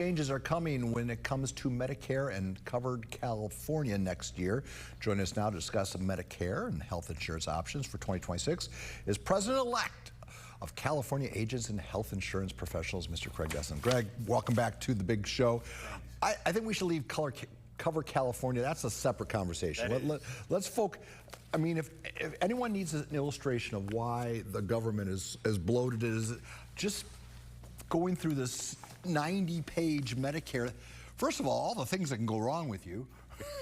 Changes are coming when it comes to Medicare and covered California next year. Joining us now to discuss Medicare and health insurance options for 2026 is President-elect of California Agents and Health Insurance Professionals, Mr. Greg Gussin. Greg, welcome back to the big show. I think we should leave cover California. That's a separate conversation. Let's focus. I mean, if anyone needs an illustration of why the government is as bloated as just going through this 90-page Medicare, first of all the things that can go wrong with you.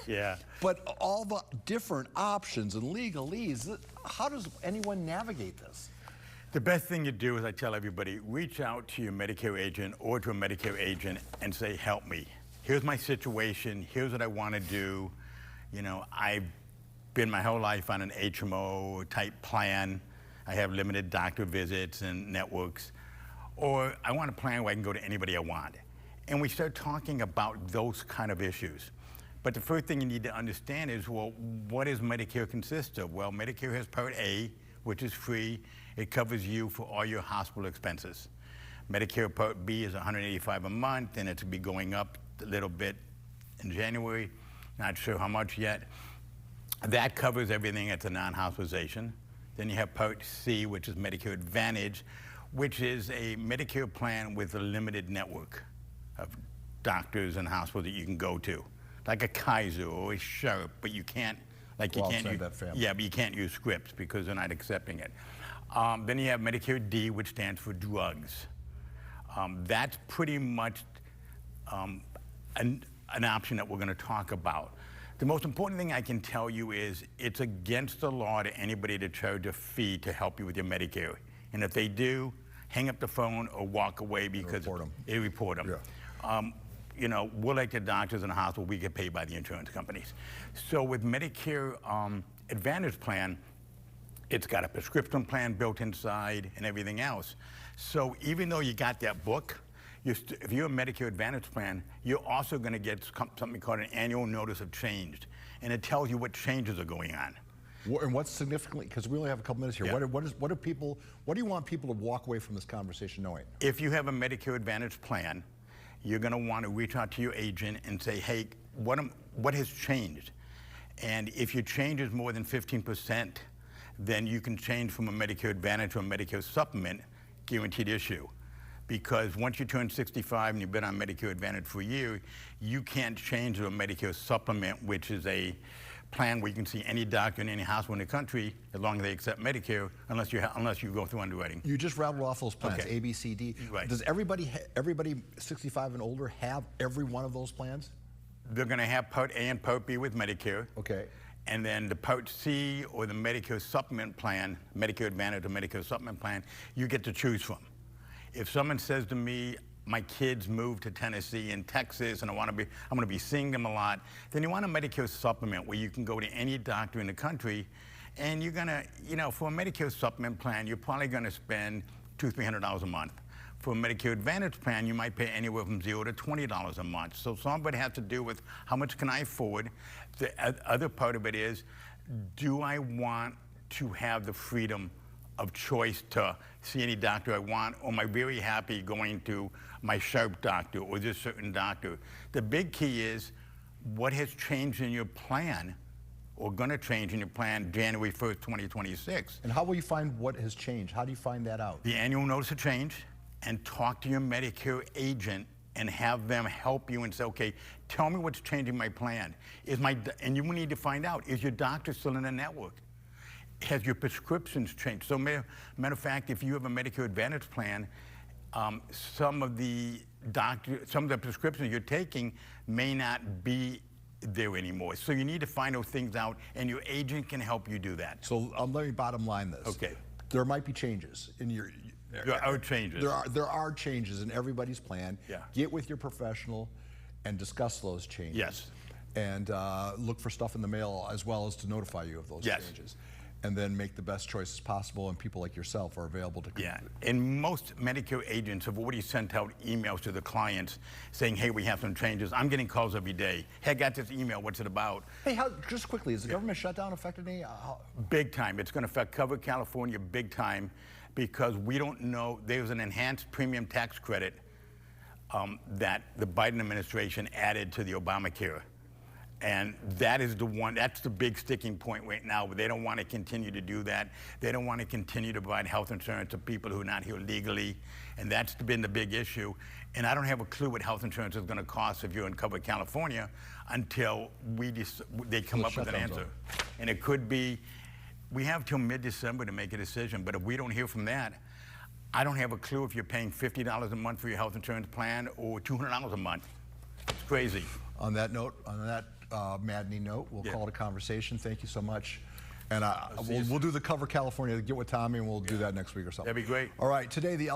Yeah. But all the different options and legalese, how does anyone navigate this? The best thing to do is, I tell everybody, reach out to your Medicare agent or to a Medicare agent and say, help me. Here's my situation. Here's what I want to do. You know, I've been my whole life on an HMO type plan. I have limited doctor visits and networks. Or I want a plan where I can go to anybody I want. And we start talking about those kind of issues. But the first thing you need to understand is, well, what does Medicare consist of? Well, Medicare has Part A, which is free. It covers you for all your hospital expenses. Medicare Part B is $185 a month, and it's be going up a little bit in January. Not sure how much yet. That covers everything at the non-hospitalization. Then you have Part C, which is Medicare Advantage, which is a Medicare plan with a limited network of doctors and hospitals that you can go to, like a Kaiser or a Sharp, but you can't, like you can't use, yeah, but you can't use scripts because they're not accepting it. Then you have Medicare D, which stands for drugs. That's pretty much an option that we're going to talk about. The most important thing I can tell you is it's against the law to anybody to charge a fee to help you with your Medicare. And if they do, hang up the phone or walk away because they report them. Yeah. You know, we're like the doctors in the hospital, we get paid by the insurance companies. So with Medicare Advantage plan, it's got a prescription plan built inside and everything else. So even though you got that book, if you're a Medicare Advantage plan, you're also going to get something called an annual notice of change. And it tells you what changes are going on. And what's significantly, because we only have a couple minutes here, yeah. What do you want people to walk away from this conversation knowing? If you have a Medicare Advantage plan, you're going to want to reach out to your agent and say, hey, what has changed? And if your change is more than 15%, then you can change from a Medicare Advantage to a Medicare Supplement, guaranteed issue. Because once you turn 65 and you've been on Medicare Advantage for a year, you can't change to a Medicare Supplement, which is a plan where you can see any doctor in any hospital in the country as long as they accept Medicare, unless you go through underwriting. You just rattled off those plans, okay. A, B, C, D. Right. Does everybody 65 and older have every one of those plans? They're going to have Part A and Part B with Medicare. Okay. And then the Part C or the Medicare Supplement plan, Medicare Advantage or Medicare Supplement plan, you get to choose from. If someone says to me, my kids moved to Tennessee and Texas and I'm going to be seeing them a lot, then you want a Medicare Supplement where you can go to any doctor in the country and you're going to, you know, for a Medicare Supplement plan, you're probably going to spend $200 to $300 a month. For a Medicare Advantage plan, you might pay anywhere from $0 to $20 a month. So some of it has to do with how much can I afford. The other part of it is, do I want to have the freedom of choice to see any doctor I want, or am I very happy going to my Sharp doctor or this certain doctor? The big key is what has changed in your plan or going to change in your plan January 1st, 2026. And how will you find what has changed? How do you find that out? The annual notice of change, and talk to your Medicare agent and have them help you and say, okay, tell me what's changing my plan. And you need to find out, is your doctor still in the network? Has your prescriptions changed? So matter of fact, if you have a Medicare Advantage plan, some of the prescriptions you're taking may not be there anymore. So you need to find those things out, and your agent can help you do that. So let me bottom line this. Okay. There might be changes in your. There are changes. There are changes in everybody's plan. Yeah. Get with your professional and discuss those changes. Yes. And look for stuff in the mail as well as to notify you of those changes. And then make the best choices possible, and people like yourself are available to. Yeah, and most Medicare agents have already sent out emails to the clients saying, hey, we have some changes. I'm getting calls every day. Hey, I got this email, what's it about? Hey, just quickly, is the government shutdown affected any? Big time. It's going to affect Cover California big time because we don't know. There's an enhanced premium tax credit that the Biden administration added to the Obamacare. And that is the one, that's the big sticking point right now. They don't want to continue to do that. They don't want to continue to provide health insurance to people who are not here legally. And that's been the big issue. And I don't have a clue what health insurance is going to cost if you're in covered California until they come up with an answer. And it could be, we have till mid-December to make a decision, but if we don't hear from that, I don't have a clue if you're paying $50 a month for your health insurance plan or $200 a month. It's crazy. On that note, maddening note, we'll call it a conversation. Thank you so much. And we'll do the Cover California, get with Tommy, and we'll do that next week or something. That'd be great. All right, today the